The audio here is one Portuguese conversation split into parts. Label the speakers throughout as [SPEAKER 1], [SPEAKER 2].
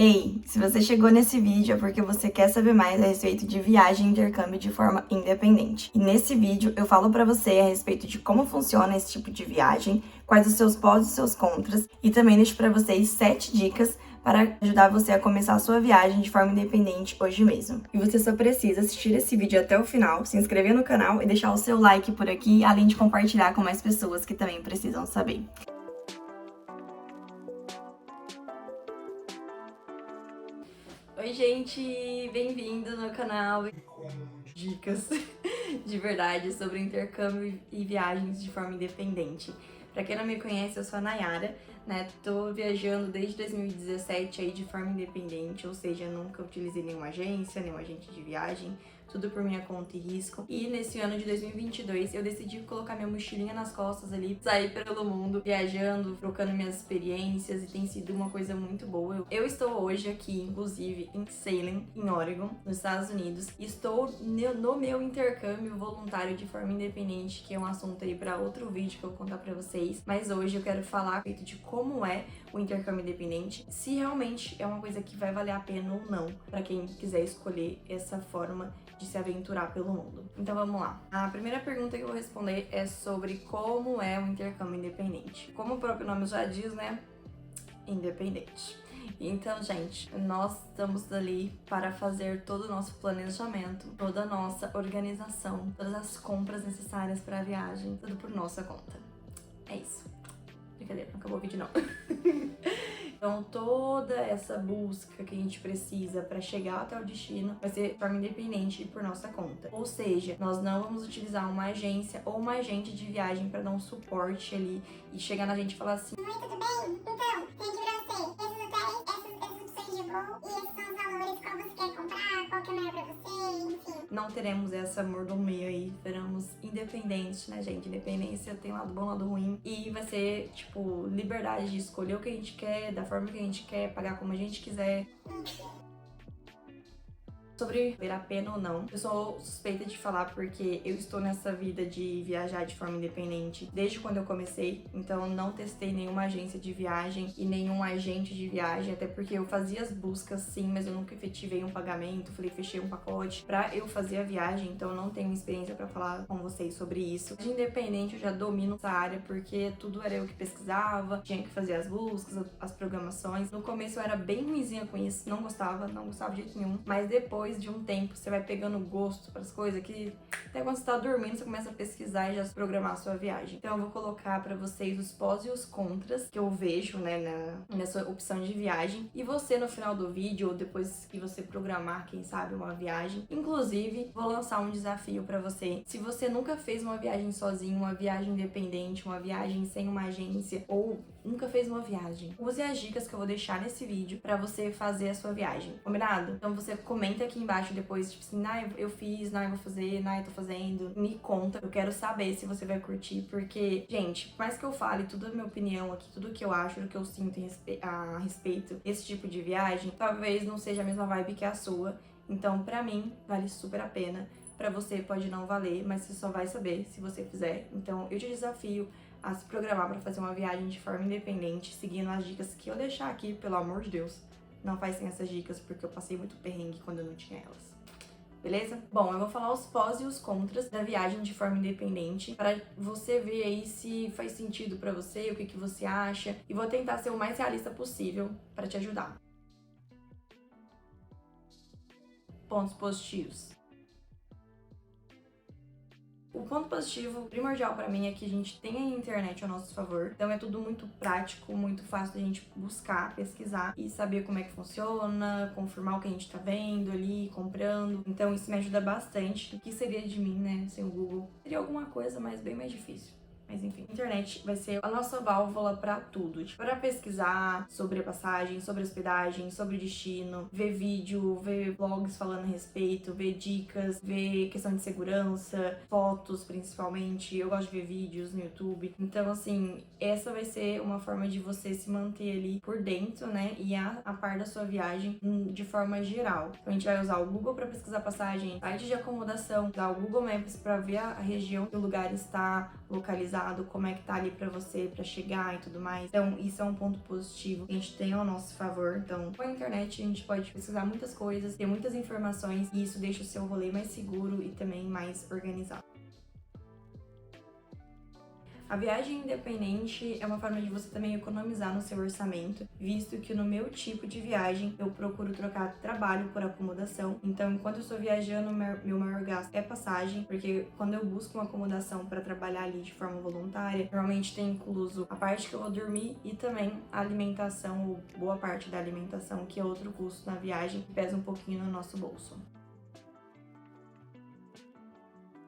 [SPEAKER 1] Ei, se você chegou nesse vídeo é porque você quer saber mais a respeito de viagem e intercâmbio de forma independente. E nesse vídeo eu falo pra você a respeito de como funciona esse tipo de viagem, quais os seus pós e seus contras, e também deixo pra vocês 7 dicas para ajudar você a começar a sua viagem de forma independente hoje mesmo. E você só precisa assistir esse vídeo até o final, se inscrever no canal e deixar o seu like por aqui, além de compartilhar com mais pessoas que também precisam saber. Oi, gente! Bem-vindo no canal com dicas de verdade sobre intercâmbio e viagens de forma independente. Pra quem não me conhece, eu sou a Nayara, né? Tô viajando desde 2017 aí de forma independente, ou seja, nunca utilizei nenhuma agência, nenhum agente de viagem, tudo por minha conta e risco. E nesse ano de 2022 eu decidi colocar minha mochilinha nas costas ali, sair pelo mundo, viajando, trocando minhas experiências, e tem sido uma coisa muito boa. Eu estou hoje aqui, inclusive, em Salem, em Oregon, nos Estados Unidos, e estou no meu intercâmbio voluntário de forma independente, que é um assunto aí para outro vídeo que eu vou contar para vocês. Mas hoje eu quero falar a respeito de como é o intercâmbio independente, se realmente é uma coisa que vai valer a pena ou não, para quem quiser escolher essa forma de se aventurar pelo mundo. Então vamos lá. A primeira pergunta que eu vou responder é sobre como é o intercâmbio independente. Como o próprio nome já diz, né? Independente. Então, gente, nós estamos ali para fazer todo o nosso planejamento, toda a nossa organização, todas as compras necessárias para a viagem, tudo por nossa conta. É isso. Brincadeira, não acabou o vídeo não. Então, toda essa busca que a gente precisa para chegar até o destino vai ser de forma independente e por nossa conta. Ou seja, nós não vamos utilizar uma agência ou uma agente de viagem para dar um suporte ali e chegar na gente e falar assim:
[SPEAKER 2] oi, tudo bem? Então, tem aqui pra você esses hotéis, essas opções de voo, e esses são os valores, qual você quer comprar, qual que é melhor pra você, enfim.
[SPEAKER 1] Não teremos essa mordomia aí, seremos independentes, né, gente? Independência tem lado bom, lado ruim. E vai ser, tipo, liberdade de escolher o que a gente quer, da forma que a gente quer, pagar como a gente quiser. Sobre valer a pena ou não, eu sou suspeita de falar porque eu estou nessa vida de viajar de forma independente desde quando eu comecei, então não testei nenhuma agência de viagem e nenhum agente de viagem, até porque eu fazia as buscas sim, mas eu nunca efetivei um pagamento, fechei um pacote pra eu fazer a viagem, então eu não tenho experiência pra falar com vocês sobre isso. De independente eu já domino essa área porque tudo era eu que pesquisava, tinha que fazer as buscas, as programações. No começo eu era bem ruinzinha com isso, não gostava de jeito nenhum, mas depois de um tempo você vai pegando gosto para as coisas que até quando você tá dormindo você começa a pesquisar e já se programar a sua viagem. Então eu vou colocar para vocês os pós e os contras que eu vejo, né, nessa opção de viagem, e você no final do vídeo ou depois que você programar, quem sabe, uma viagem, inclusive vou lançar um desafio para você. Se você nunca fez uma viagem sozinho, uma viagem independente, uma viagem sem uma agência, ou nunca fez uma viagem, use as dicas que eu vou deixar nesse vídeo para você fazer a sua viagem, combinado? Então você comenta aqui embaixo depois, tipo assim, eu fiz, eu vou fazer, eu tô fazendo, me conta, eu quero saber se você vai curtir, porque, gente, por mais que eu fale tudo a minha opinião aqui, tudo que eu acho, tudo que eu sinto a respeito desse tipo de viagem, talvez não seja a mesma vibe que a sua, então pra mim vale super a pena, pra você pode não valer, mas você só vai saber se você fizer. Então eu te desafio a se programar para fazer uma viagem de forma independente, seguindo as dicas que eu deixar aqui, pelo amor de Deus. Não faz sem essas dicas, porque eu passei muito perrengue quando eu não tinha elas. Beleza? Bom, eu vou falar os pós e os contras da viagem de forma independente, para você ver aí se faz sentido para você, o que você acha, e vou tentar ser o mais realista possível para te ajudar. Pontos positivos. O ponto positivo primordial para mim é que a gente tem a internet ao nosso favor, então é tudo muito prático, muito fácil da gente buscar, pesquisar e saber como é que funciona, confirmar o que a gente tá vendo ali, comprando. Então isso me ajuda bastante. O que seria de mim, né, sem o Google? Seria alguma coisa, mas bem mais difícil. Mas enfim, a internet vai ser a nossa válvula pra tudo. Tipo, para pesquisar sobre a passagem, sobre a hospedagem, sobre o destino, ver vídeo, ver vlogs falando a respeito, ver dicas, ver questão de segurança, fotos principalmente. Eu gosto de ver vídeos no YouTube. Então, assim, essa vai ser uma forma de você se manter ali por dentro, né? E a par da sua viagem de forma geral. Então, a gente vai usar o Google para pesquisar passagem, site de acomodação, usar o Google Maps para ver a região que o lugar está localizado, organizado, como é que tá ali pra você, pra chegar e tudo mais. Então, isso é um ponto positivo que a gente tem ao nosso favor. Então, com a internet, a gente pode pesquisar muitas coisas, ter muitas informações, e isso deixa o seu rolê mais seguro e também mais organizado. A viagem independente é uma forma de você também economizar no seu orçamento, visto que no meu tipo de viagem eu procuro trocar trabalho por acomodação. Então, enquanto eu estou viajando, meu maior gasto é passagem, porque quando eu busco uma acomodação para trabalhar ali de forma voluntária, normalmente tem incluso a parte que eu vou dormir e também a alimentação, ou boa parte da alimentação, que é outro custo na viagem, que pesa um pouquinho no nosso bolso.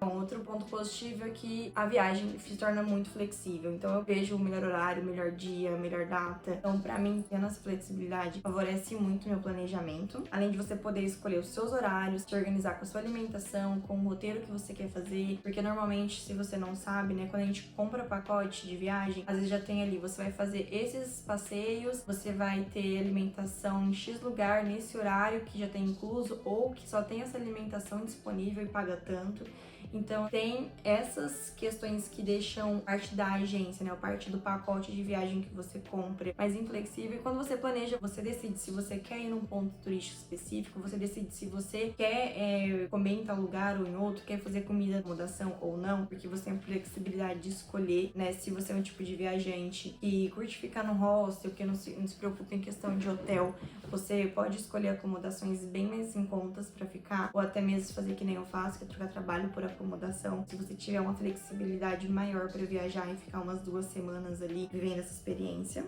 [SPEAKER 1] Bom, outro ponto positivo é que a viagem se torna muito flexível. Então eu vejo o melhor horário, o melhor dia, a melhor data. Então, pra mim, tendo essa flexibilidade favorece muito o meu planejamento. Além de você poder escolher os seus horários, se organizar com a sua alimentação, com o roteiro que você quer fazer. Porque normalmente, se você não sabe, né, quando a gente compra pacote de viagem, às vezes já tem ali, você vai fazer esses passeios, você vai ter alimentação em X lugar, nesse horário que já tem incluso, ou que só tem essa alimentação disponível e paga tanto. Então, tem essas questões que deixam parte da agência, né, a parte do pacote de viagem que você compra mais inflexível. E quando você planeja, você decide se você quer ir num ponto turístico específico, você decide se você quer comer em tal lugar ou em outro, quer fazer comida de acomodação ou não, porque você tem flexibilidade de escolher, né, se você é um tipo de viajante que curte ficar no hostel, que não se preocupa em questão de hotel, você pode escolher acomodações bem mais em contas para ficar, ou até mesmo fazer que nem eu faço, que é trocar trabalho por acomodação. Se você tiver uma flexibilidade maior para viajar e ficar umas 2 semanas ali vivendo essa experiência.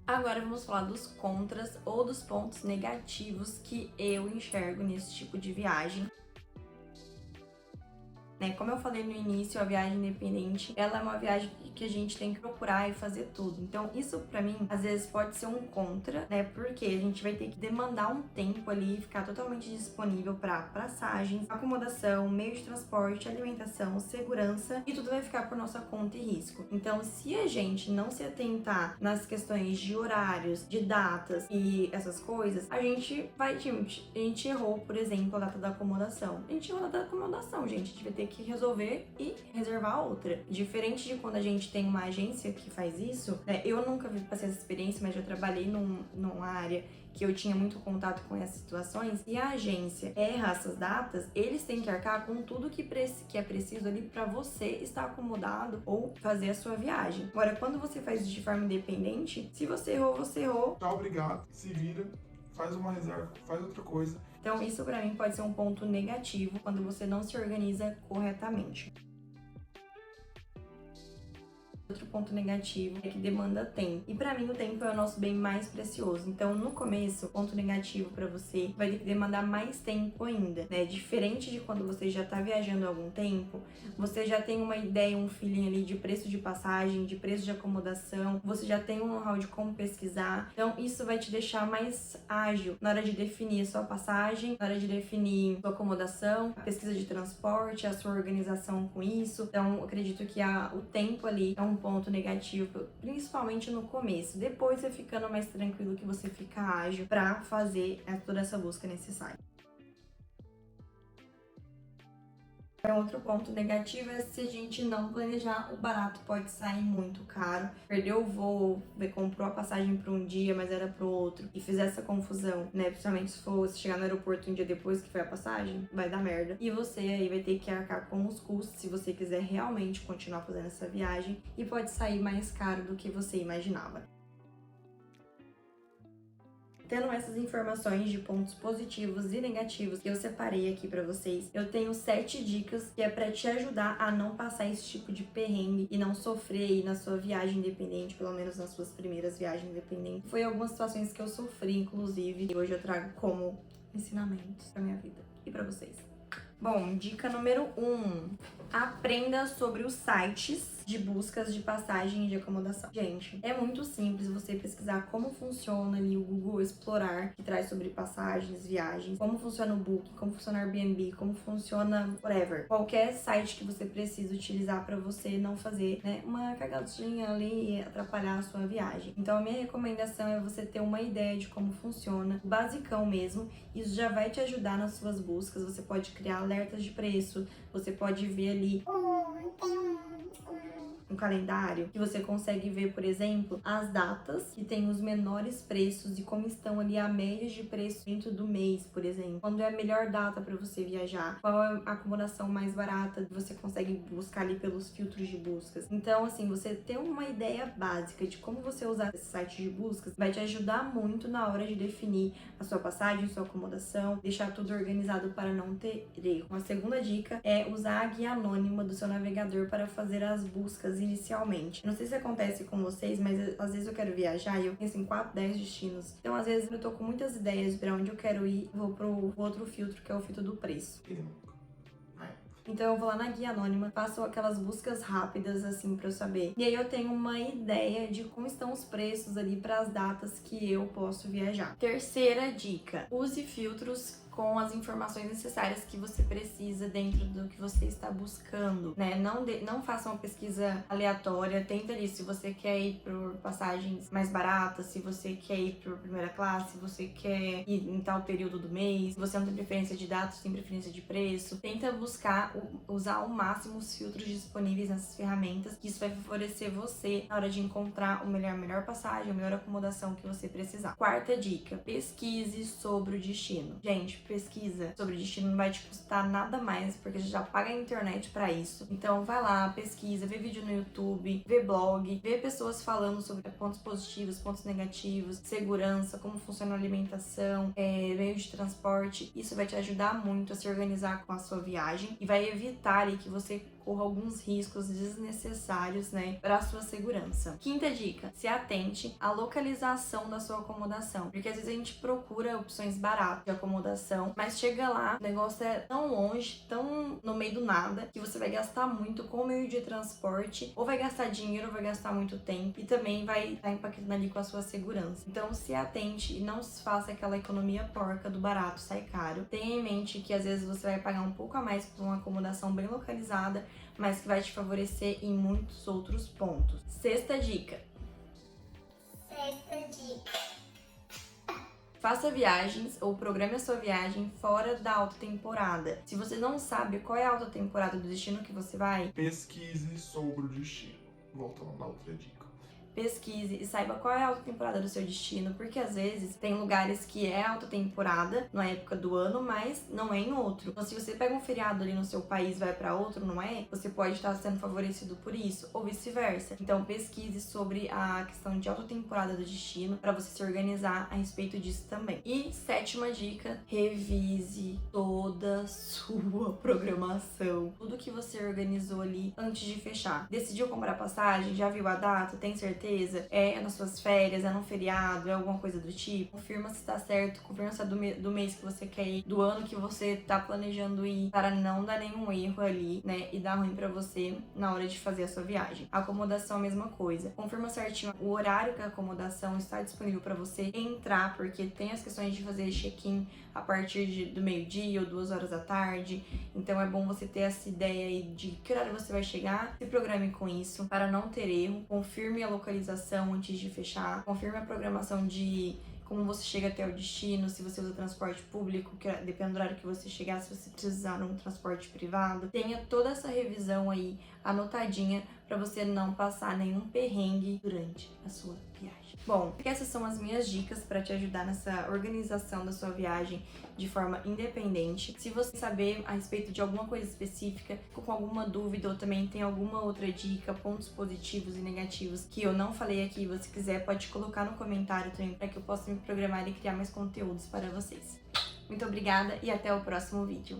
[SPEAKER 1] Agora vamos falar dos contras ou dos pontos negativos que eu enxergo nesse tipo de viagem. Como eu falei no início, a viagem independente, ela é uma viagem que a gente tem que procurar e fazer tudo. Então, isso pra mim, às vezes pode ser um contra, né? Porque a gente vai ter que demandar um tempo ali e ficar totalmente disponível para passagens, acomodação, meio de transporte, alimentação, segurança, e tudo vai ficar por nossa conta e risco. Então, se a gente não se atentar nas questões de horários, de datas e essas coisas, a gente errou, por exemplo, a data da acomodação. A gente errou a data da acomodação, gente. A gente vai ter que resolver e reservar outra. Diferente de quando a gente tem uma agência que faz isso, né? Eu nunca passei essa experiência, mas já trabalhei numa área que eu tinha muito contato com essas situações, e a agência erra essas datas, eles têm que arcar com tudo que é preciso ali para você estar acomodado ou fazer a sua viagem. Agora, quando você faz isso de forma independente, se você errou, você errou.
[SPEAKER 3] Tá, obrigado, se vira, faz uma reserva, faz outra coisa.
[SPEAKER 1] Então, isso pra mim pode ser um ponto negativo quando você não se organiza corretamente. Outro ponto negativo é que demanda tempo. E pra mim o tempo é o nosso bem mais precioso. Então, no começo, ponto negativo pra você vai ter que demandar mais tempo ainda, né? Diferente de quando você já tá viajando há algum tempo, você já tem uma ideia, um feeling ali de preço de passagem, de preço de acomodação, você já tem um know-how de como pesquisar. Então, isso vai te deixar mais ágil na hora de definir a sua passagem, na hora de definir a sua acomodação, a pesquisa de transporte, a sua organização com isso. Então, eu acredito que o tempo ali é um ponto negativo, principalmente no começo. Depois você ficando mais tranquilo, que você fica ágil para fazer toda essa busca necessária. Outro ponto negativo é se a gente não planejar, o barato pode sair muito caro. Perdeu o voo, comprou a passagem para um dia, mas era para o outro, e fizer essa confusão, né? Principalmente se fosse chegar no aeroporto um dia depois que foi a passagem, vai dar merda. E você aí vai ter que arcar com os custos se você quiser realmente continuar fazendo essa viagem, e pode sair mais caro do que você imaginava. Tendo essas informações de pontos positivos e negativos que eu separei aqui pra vocês, eu tenho 7 dicas que é pra te ajudar a não passar esse tipo de perrengue e não sofrer aí na sua viagem independente, pelo menos nas suas primeiras viagens independentes. Foi algumas situações que eu sofri, inclusive, e hoje eu trago como ensinamentos pra minha vida e pra vocês. Bom, dica número 1. Aprenda sobre os sites de buscas de passagem e de acomodação. Gente, é muito simples você pesquisar como funciona ali o Google Explorar, que traz sobre passagens, viagens, como funciona o Booking, como funciona o Airbnb, como funciona whatever. Qualquer site que você precisa utilizar para você não fazer, né, uma cagadinha ali e atrapalhar a sua viagem. Então, a minha recomendação é você ter uma ideia de como funciona, basicão mesmo. Isso já vai te ajudar nas suas buscas. Você pode criar alertas de preço, você pode ver ali
[SPEAKER 2] o
[SPEAKER 1] calendário, que você consegue ver, por exemplo, as datas que tem os menores preços e como estão ali a média de preço dentro do mês, por exemplo. Quando é a melhor data para você viajar, qual é a acomodação mais barata que você consegue buscar ali pelos filtros de buscas. Então, assim, você ter uma ideia básica de como você usar esse site de buscas vai te ajudar muito na hora de definir a sua passagem, sua acomodação, deixar tudo organizado para não ter erro. Uma segunda dica é usar a guia anônima do seu navegador para fazer as buscas inicialmente. Não sei se acontece com vocês, mas às vezes eu quero viajar e eu penso em 4, 10 destinos. Então, às vezes eu tô com muitas ideias para onde eu quero ir, vou pro outro filtro, que é o filtro do preço. Então eu vou lá na guia anônima, faço aquelas buscas rápidas assim pra eu saber. E aí eu tenho uma ideia de como estão os preços ali para as datas que eu posso viajar. Terceira dica: use filtros com as informações necessárias que você precisa dentro do que você está buscando, né? Não faça uma pesquisa aleatória, tenta ali se você quer ir por passagens mais baratas, se você quer ir por primeira classe, se você quer ir em tal período do mês, se você não tem preferência de datas, tem preferência de preço. Tenta buscar usar ao máximo os filtros disponíveis nessas ferramentas, que isso vai favorecer você na hora de encontrar a melhor passagem, a melhor acomodação que você precisar. Quarta dica: pesquise sobre o destino. Gente, pesquisa sobre destino não vai te custar nada mais, porque você já paga a internet pra isso. Então vai lá, pesquisa, vê vídeo no YouTube, vê blog, vê pessoas falando sobre pontos positivos, pontos negativos, segurança, como funciona a alimentação, meio de transporte. Isso vai te ajudar muito a se organizar com a sua viagem e vai evitar aí que você corra alguns riscos desnecessários, né, para a sua segurança. Quinta dica: se atente à localização da sua acomodação, porque às vezes a gente procura opções baratas de acomodação, mas chega lá, o negócio é tão longe, tão no meio do nada, que você vai gastar muito com o meio de transporte, ou vai gastar dinheiro, ou vai gastar muito tempo, e também vai estar impactando ali com a sua segurança. Então se atente e não se faça aquela economia porca do barato sai caro. Tenha em mente que às vezes você vai pagar um pouco a mais por uma acomodação bem localizada, mas que vai te favorecer em muitos outros pontos. Sexta dica: faça viagens ou programe a sua viagem fora da alta temporada. Se você não sabe qual é a alta temporada do destino que você vai,
[SPEAKER 3] pesquise sobre o destino. Voltando na outra dica.
[SPEAKER 1] pesquise e saiba qual é a alta temporada do seu destino, porque às vezes tem lugares que é alta temporada na época do ano, mas não é em outro. Então, se você pega um feriado ali no seu país e vai para outro, não é? Você pode estar sendo favorecido por isso, ou vice-versa. Então, pesquise sobre a questão de alta temporada do destino para você se organizar a respeito disso também. E sétima dica: revise toda a sua programação. Tudo que você organizou ali antes de fechar. Decidiu comprar passagem? Já viu a data? Tem certeza? É nas suas férias? É num feriado? É alguma coisa do tipo? Confirma se tá certo, confirma se é do mês que você quer ir, do ano que você tá planejando ir, para não dar nenhum erro ali, né, e dar ruim pra você na hora de fazer a sua viagem. A acomodação, a mesma coisa. Confirma certinho o horário que a acomodação está disponível pra você entrar, porque tem as questões de fazer check-in a partir do meio-dia ou 2 horas da tarde. Então é bom você ter essa ideia aí de que horário você vai chegar, se programe com isso para não ter erro. Confirme a localização antes de fechar, confirme a programação de como você chega até o destino, se você usa transporte público, que depende do horário que você chegar, se você precisar de um transporte privado. Tenha toda essa revisão aí anotadinha para você não passar nenhum perrengue durante a sua viagem. Bom, essas são as minhas dicas para te ajudar nessa organização da sua viagem de forma independente. Se você saber a respeito de alguma coisa específica, ficou com alguma dúvida ou também tem alguma outra dica, pontos positivos e negativos que eu não falei aqui, e você quiser, pode colocar no comentário também para que eu possa me programar e criar mais conteúdos para vocês. Muito obrigada e até o próximo vídeo.